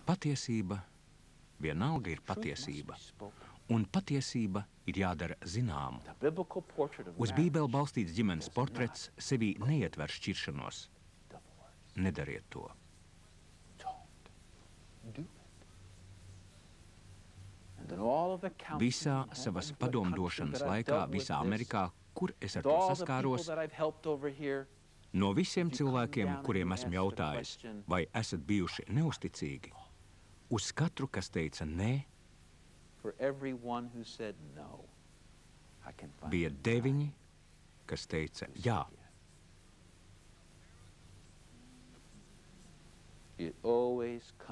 Patiesība vienalga ir patiesība, un patiesība ir jādara zināmu. Uz Bībeli balstīts ģimenes portrets sevī neietver šķiršanos. Nedariet to. Visā savas padomdošanas laikā, visā Amerikā, kur es ar to saskāros, no visiem cilvēkiem, kuriem esmu jautājis, vai esat bijuši neusticīgi, uz katru, kas teica nē, bija 9, kas teica jā.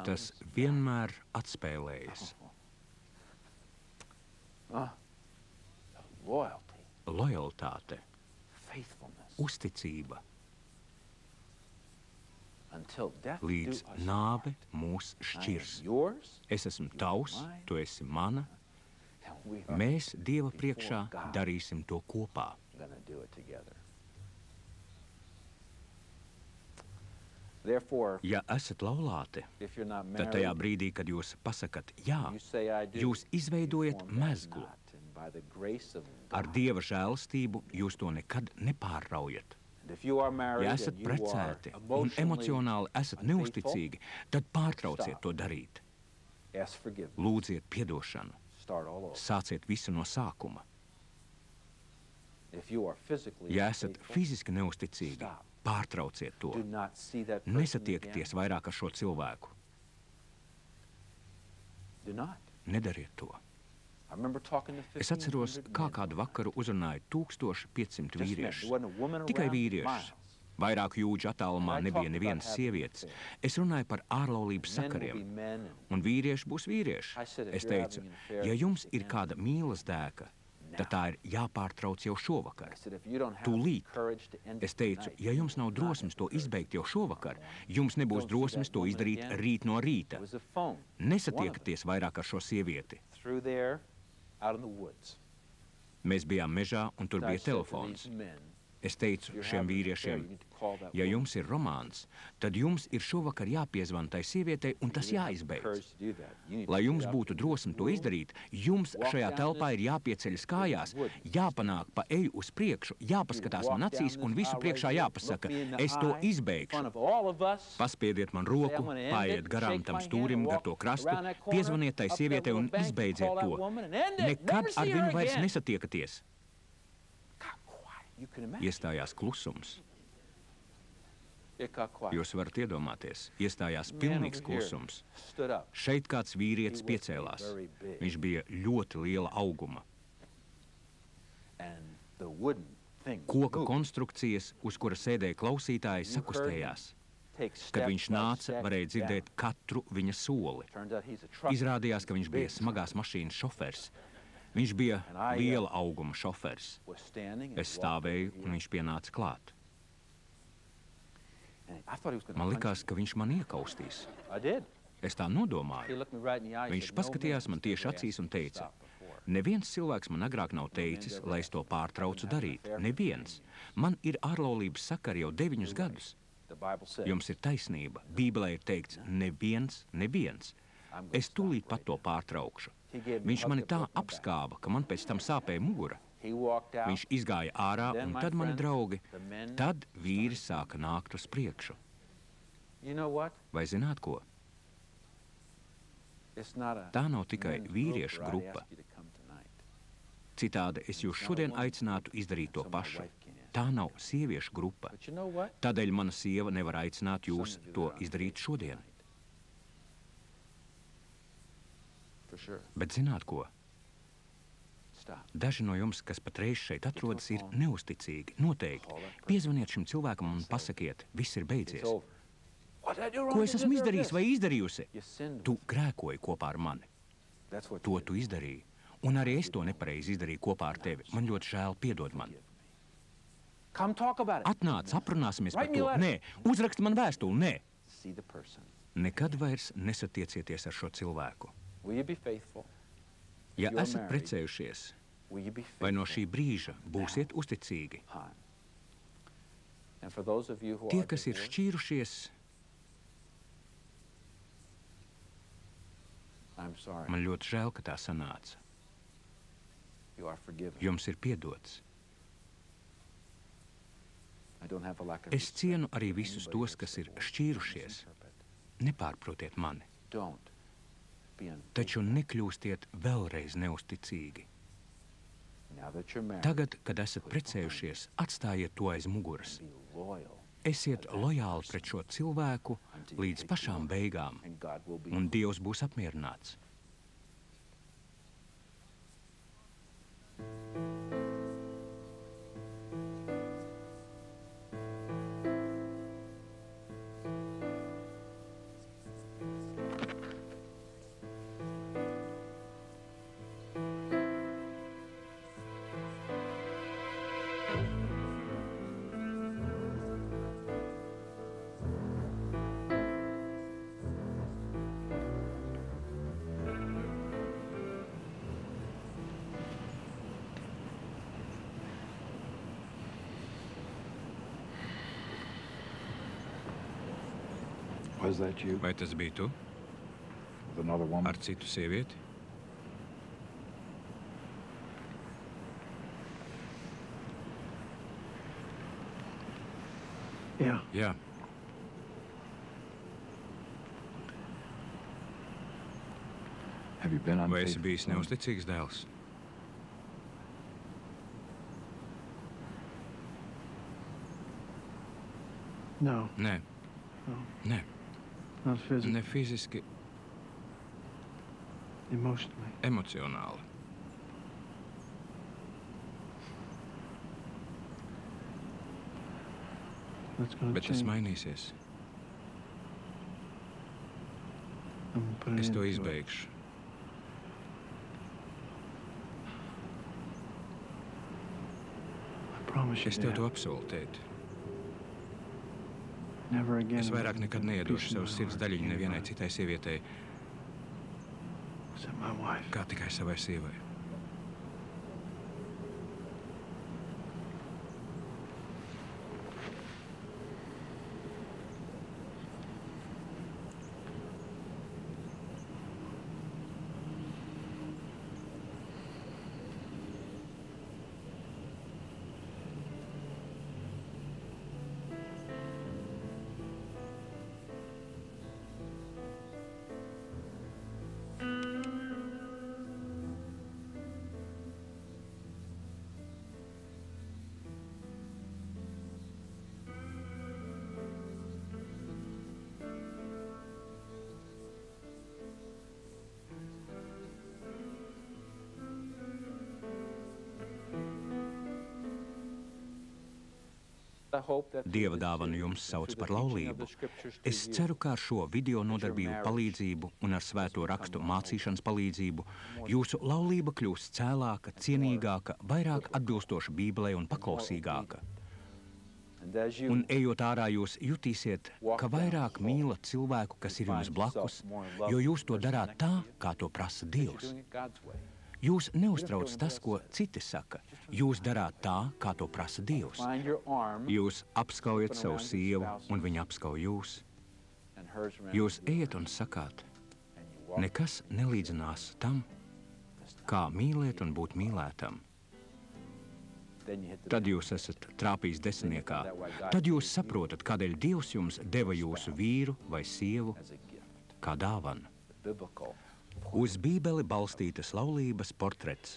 Tas vienmēr atspēlējas. Lojaltāte, uzticība, līdz nāve mūs šķirs. Es esmu tavs, tu esi mana. Mēs Dieva priekšā darīsim to kopā. Ja esat laulāti, tad tajā brīdī, kad jūs pasakat jā, jūs izveidojat mezglu. Ar Dieva žēlastību jūs to nekad nepārraujat. Ja esat precēti un emocionāli esat neusticīgi, tad pārtrauciet to darīt. Lūdziet piedošanu. Sāciet visu no sākuma. Ja esat fiziski neusticīgi, pārtrauciet to. Nesatiekieties vairāk ar šo cilvēku. Nedariet to. Es atceros, kā kādu vakaru uzrunāju 1500 vīriešus. Tikai vīriešus. Vairāku jūdžu attālumā nebija nevienas sievietes. Es runāju par ārlaulības sakariem. Un vīrieši būs vīrieši. Es teicu, ja jums ir kāda mīlas dēka, tad tā ir jāpārtrauc jau šovakar. Tūlīt. Es teicu, ja jums nav drosmes to izbeigt jau šovakar, jums nebūs drosmes to izdarīt rīt no rīta. Nesatiekaties vairāk ar šo sievieti. Mēs bijām mežā, un tur bija telefons. Es teicu šiem vīriešiem, ja jums ir romāns, tad jums ir šovakar jāpiezvan tai sievietei, un tas jāizbeidz. Lai jums būtu drosme to izdarīt, jums šajā telpā ir jāpieceļas kājās, jāpanāk pa eju uz priekšu, jāpaskatās man acīs un visu priekšā jāpasaka, es to izbeigšu. Paspiediet man roku, paiet garām tam stūrim gar to krastu, piezvaniet tai sievietei un izbeidziet to. Nekad ar viņu vairs nesatiekaties. Iestājās klusums. Jūs varat iedomāties, iestājās pilnīgs klusums. Šeit kāds vīrietis piecēlās. Viņš bija ļoti liela auguma. Koka konstrukcijas, uz kura sēdēja klausītāji, sakustējās. Kad viņš nāca, varēja dzirdēt katru viņa soli. Izrādījās, ka viņš bija smagās mašīnas šofers. Viņš bija liela auguma šofers. Es stāvēju, un viņš pienāca klāt. Man likās, ka viņš man iekaustīs. Es tā nodomāju. Viņš paskatījās man tieši acīs un teica, neviens cilvēks man agrāk nav teicis, lai es to pārtraucu darīt. Neviens. Man ir ārlaulības sakari jau 9 gadus. Jums ir taisnība. Bībelē ir teikts, neviens. Es tūlīt pat to pārtraukšu. Viņš mani tā apskāva, ka man pēc tam sāpēja mugura. Viņš izgāja ārā, un tad mani draugi, tad vīri sāka nākt uz priekšu. Vai zināt ko? Tā nav tikai vīriešu grupa. Citādi es jūs šodien aicinātu izdarīt to pašu. Tā nav sieviešu grupa. Tādēļ mana sieva nevar aicināt jūs to izdarīt šodien. Bet zināt ko? Daži no jums, kas patreiz šeit atrodas, ir neusticīgi. Noteikti. Piezvaniet šim cilvēkam un pasakiet, viss ir beidzies. Ko es esmu izdarījis vai izdarījusi? Tu grēkoji kopā ar mani. To tu izdarīji. Un arī es to nepareizi izdarīju kopā ar tevi. Man ļoti žēl, piedod man. Atnāc, aprunāsimies par to. Nē, uzraksti man vēstuli, nē. Nekad vairs nesatiecieties ar šo cilvēku. Ja esat precējušies, vai no šī brīža būsiet uzticīgi? Tie, kas ir šķīrušies, Man ļoti žēl, ka tā sanāca. Jums ir piedots. Es cienu arī visus tos, kas ir šķīrušies. Nepārprotiet mani. Taču nekļūstiet vēlreiz neusticīgi. Tagad, kad esat precējušies, atstājiet to aiz muguras. Esiet lojāli pret šo cilvēku līdz pašām beigām, un Dievs būs apmierināts. Vai tas bija tu? Ar citu sievieti? Jā. Vai esi bijis neusticīgs dēls? Nē. Nē. Ne fiziski, emocionāli. Bet tas mainīsies. Es to izbeigšu. Es tev to apsolu, tēt. Es vairāk nekad neiedošu savus sirds daļiņu nevienai citai sievietei, kā tikai savai sievai. Dieva dāvanu jums sauc par laulību. Es ceru, ka ar šo video nodarbību palīdzību un ar svēto rakstu mācīšanas palīdzību jūsu laulība kļūs cēlāka, cienīgāka, vairāk atbilstoša Bībelei un paklausīgāka. Un ejot ārā jūs jutīsiet, ka vairāk mīlat cilvēku, kas ir jums blakus, jo jūs to darāt tā, kā to prasa Dievs. Jūs neuztrauc tas, ko citi saka. Jūs darāt tā, kā to prasa Dievs. Jūs apskaujat savu sievu, un viņa apskauj jūs. Jūs ejat un sakāt, nekas nelīdzinās tam, kā mīlēt un būt mīlētam. Tad jūs esat trāpījis desmitniekā. Tad jūs saprotat, kādēļ Dievs jums deva jūsu vīru vai sievu kā dāvanu. Uz Bībeli balstītas laulības portrets.